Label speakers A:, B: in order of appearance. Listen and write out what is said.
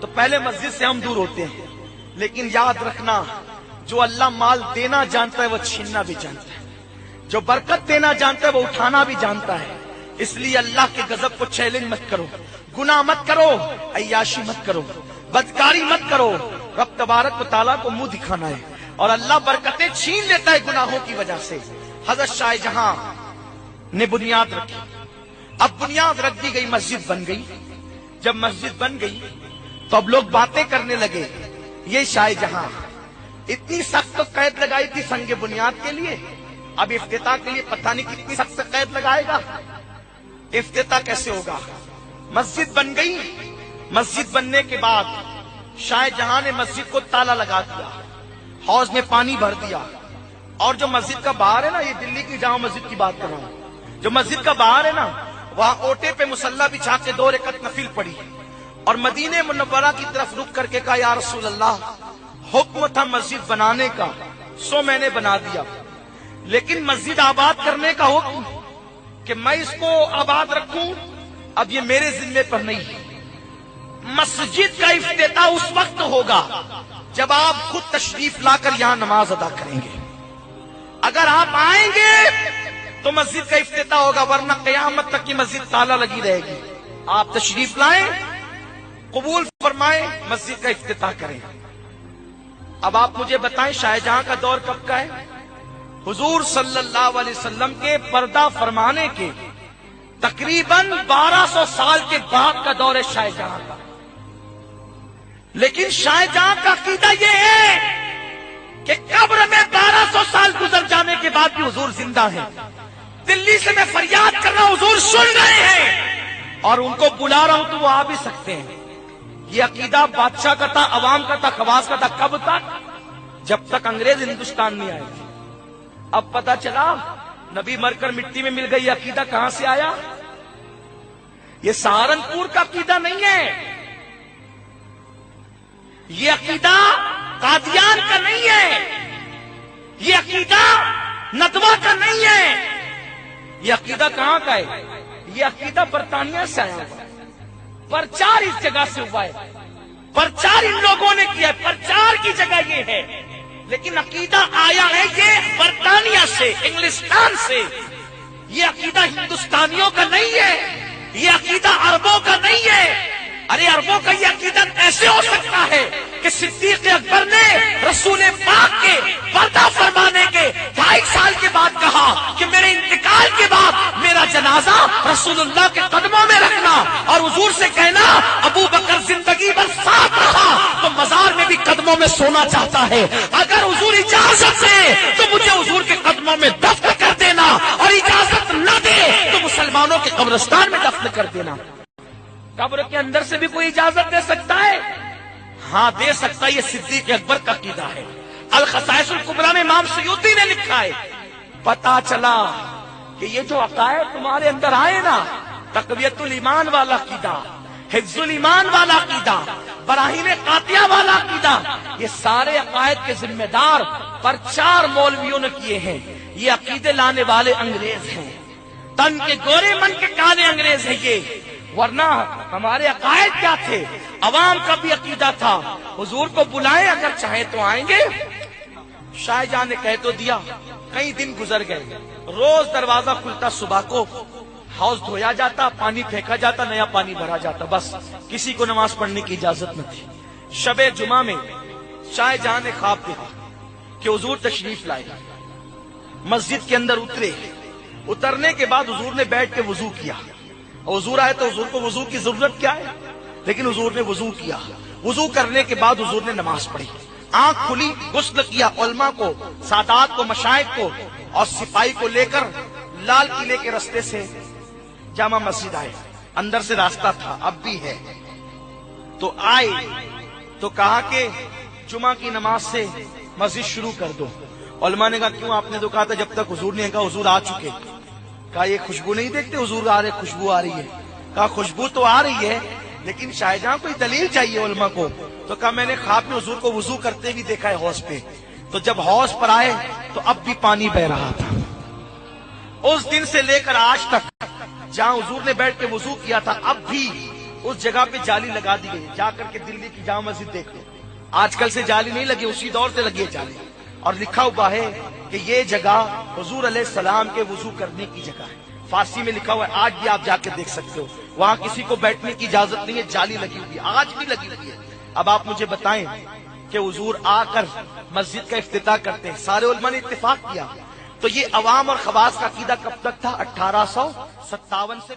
A: تو پہلے مسجد سے ہم دور ہوتے ہیں، لیکن یاد رکھنا جو اللہ مال دینا جانتا ہے وہ چھیننا بھی جانتا ہے، جو برکت دینا جانتا ہے وہ اٹھانا بھی جانتا ہے۔ اس لیے اللہ کے غضب کو چیلنج مت کرو، گناہ مت کرو، عیاشی مت کرو، بدکاری مت کرو۔ رب تبارک و تعالیٰ کو منہ دکھانا ہے، اور اللہ برکتیں چھین لیتا ہے گناہوں کی وجہ سے۔ حضرت شاہ جہاں نے بنیاد رکھی، اب بنیاد رکھ دی گئی، مسجد بن گئی۔ جب مسجد بن گئی تو اب لوگ باتیں کرنے لگے، یہ شاہ جہاں اتنی سخت قید لگائی تھی سنگ بنیاد کے لیے، اب افتتاح کے لیے پتہ نہیں کتنی سخت قید لگائے گا، افتتاح کیسے ہوگا؟ مسجد بن گئی، مسجد بننے کے بعد شاہ جہاں نے مسجد کو تالا لگا دیا، حوض میں پانی بھر دیا، اور جو مسجد کا باہر ہے نا، یہ دلی کی جامع مسجد کی بات کر رہا ہوں، جو مسجد کا باہر ہے نا، وہاں اوٹے پہ مصلی بچھا کے 2 رکعت نفل پڑھی، اور مدینہ منورہ کی طرف رک کر کے کہا یا رسول اللہ، حکم تھا مسجد بنانے کا، سو میں نے بنا دیا، لیکن مسجد آباد کرنے کا حکم کہ میں اس کو آباد رکھوں، اب یہ میرے ذمے پر نہیں ہے۔ مسجد کا افتتاح اس وقت ہوگا جب آپ خود تشریف لا کر یہاں نماز ادا کریں گے۔ اگر آپ آئیں گے تو مسجد کا افتتاح ہوگا، ورنہ قیامت تک کی مسجد تالا لگی رہے گی۔ آپ تشریف لائیں، قبول فرمائیں، مسجد کا افتتاح کریں۔ اب آپ مجھے بتائیں شاہ جہاں کا دور کب کا ہے؟ حضور صلی اللہ علیہ وسلم کے پردہ فرمانے کے تقریباً 1200 سال کے بعد کا دور ہے شاہ جہاں کا۔ لیکن شاہ جہاں کا عقیدہ یہ ہے کہ قبر میں 1200 سال گزر جانے کے بعد بھی حضور زندہ ہیں۔ دلی سے میں فریاد کر رہا ہوں، حضور سن رہے ہیں، اور ان کو بلا رہا ہوں تو وہ آ بھی سکتے ہیں۔ یہ عقیدہ بادشاہ کا تھا، عوام کا تھا، خواص کا تھا، کب تک؟ جب تک انگریز ہندوستان میں آئے تھے۔ اب پتا چلا نبی مر کر مٹی میں مل گئی، عقیدہ کہاں سے آیا؟ یہ سہارنپور کا عقیدہ نہیں ہے، یہ عقیدہ قادیان کا نہیں ہے، یہ عقیدہ ندوہ کا نہیں ہے، یہ عقیدہ کہاں کا ہے؟ یہ عقیدہ برطانیہ سے آیا ہوا ہے، پرچار اس جگہ سے ہوا ہے، پرچار ان لوگوں نے کیا ہے، پرچار کی جگہ یہ ہے، لیکن عقیدہ آیا ہے یہ برطانیہ سے، انگلستان سے۔ یہ عقیدہ ہندوستانیوں کا نہیں ہے، یہ عقیدہ عربوں کا نہیں ہے۔ ارے عربوں کا یہ عقیدہ ایسے ہو سکتا ہے کہ صدیق اکبر نے رسول پاک کے پردہ فرمانے کے 2.5 سال کے بعد کہا کہ میرے انتقال کے بعد میرا جنازہ رسول اللہ کے قدموں میں رکھنا، اور حضور سے کہنا ابو بکر زندگی بھر ساتھ رہا تو مزار میں بھی قدموں میں سونا چاہتا ہے، اگر حضور اجازت دے تو مجھے حضور کے قدموں میں دفن کر دینا، اور اجازت نہ دے تو مسلمانوں کے قبرستان میں دفن کر دینا۔ قبر کے اندر سے بھی کوئی اجازت دے سکتا ہے؟ ہاں دے سکتا ہے، یہ صدیق اکبر کا عقیدہ ہے۔ الخصائص الکبریٰ میں امام سیوطی نے لکھا ہے، پتا چلا کہ یہ جو عقائد تمہارے اندر آئے نا، تقویت الایمان والا عقیدہ، حفظ الایمان والا عقیدہ، براہین قاطعہ والا عقیدہ، یہ سارے عقائد کے ذمہ دار پرچار مولویوں نے کیے ہیں۔ یہ عقیدے لانے والے انگریز ہیں، تن کے گورے من کے کالے انگریز ہیں یہ، ورنہ ہمارے عقائد کیا تھے؟ عوام کا بھی عقیدہ تھا۔ حضور کو بلائیں، اگر چاہیں تو آئیں گے۔ شاہ جہاں نے کہہ تو دیا، کئی دن گزر گئے، روز دروازہ کھلتا، صبح کو حوض دھویا جاتا، پانی پھینکا جاتا، نیا پانی بھرا جاتا، بس کسی کو نماز پڑھنے کی اجازت نہ تھی۔ شب جمعہ میں شاہ جہاں نے خواب دیکھا کہ حضور تشریف لائے، مسجد کے اندر اترنے کے بعد حضور نے بیٹھ کے وضو کیا۔ حضور آئے تو حضور کو وضو کی ضرورت کیا ہے، لیکن حضور نے وضو کیا۔ وضو کرنے کے بعد حضور نے نماز پڑھی، آنکھ کھلی، غسل کیا، علماء کو، سادات کو، مشائخ کو اور سپاہی کو لے کر لال قلعے کے راستے سے جامع مسجد آئے۔ اندر سے راستہ تھا، اب بھی ہے۔ تو آئے تو کہا کہ جمعہ کی نماز سے مسجد شروع کر دو۔ علماء نے کہا کیوں؟ آپ نے تو کہا تھا جب تک حضور نے کہا حضور آ چکے۔ کہا یہ خوشبو نہیں دیکھتے حضور آ رہے، خوشبو آ رہی ہے۔ کہا خوشبو تو آ رہی ہے، لیکن شاہ جہاں کوئی دلیل چاہیے علماء کو۔ تو کہا میں نے خواب میں حضور کو وضو کرتے بھی دیکھا ہے حوض پہ۔ تو جب حوض پر آئے تو اب بھی پانی بہ رہا تھا۔ اس دن سے لے کر آج تک جہاں حضور نے بیٹھ کے وضو کیا تھا اب بھی اس جگہ پہ جالی لگا دی گئی. جا کر کے دلی کی جامع مسجد دیکھ لو, آج کل سے جالی نہیں لگی, اسی دور سے لگی ہے جالی. اور لکھا ہوا ہے کہ یہ جگہ حضور علیہ السلام کے وضو کرنے کی جگہ ہے. فارسی میں لکھا ہوا ہے, آج بھی آپ جا کے دیکھ سکتے ہو. وہاں کسی کو بیٹھنے کی اجازت نہیں ہے, جالی لگی ہوئی ہے, آج بھی لگی ہوئی ہے. اب آپ مجھے بتائیں کہ حضور آ کر مسجد کا افتتاح کرتے ہیں, سارے علماء نے اتفاق کیا. تو یہ عوام اور خواص کا عقیدہ کب تک تھا؟ 1857 سے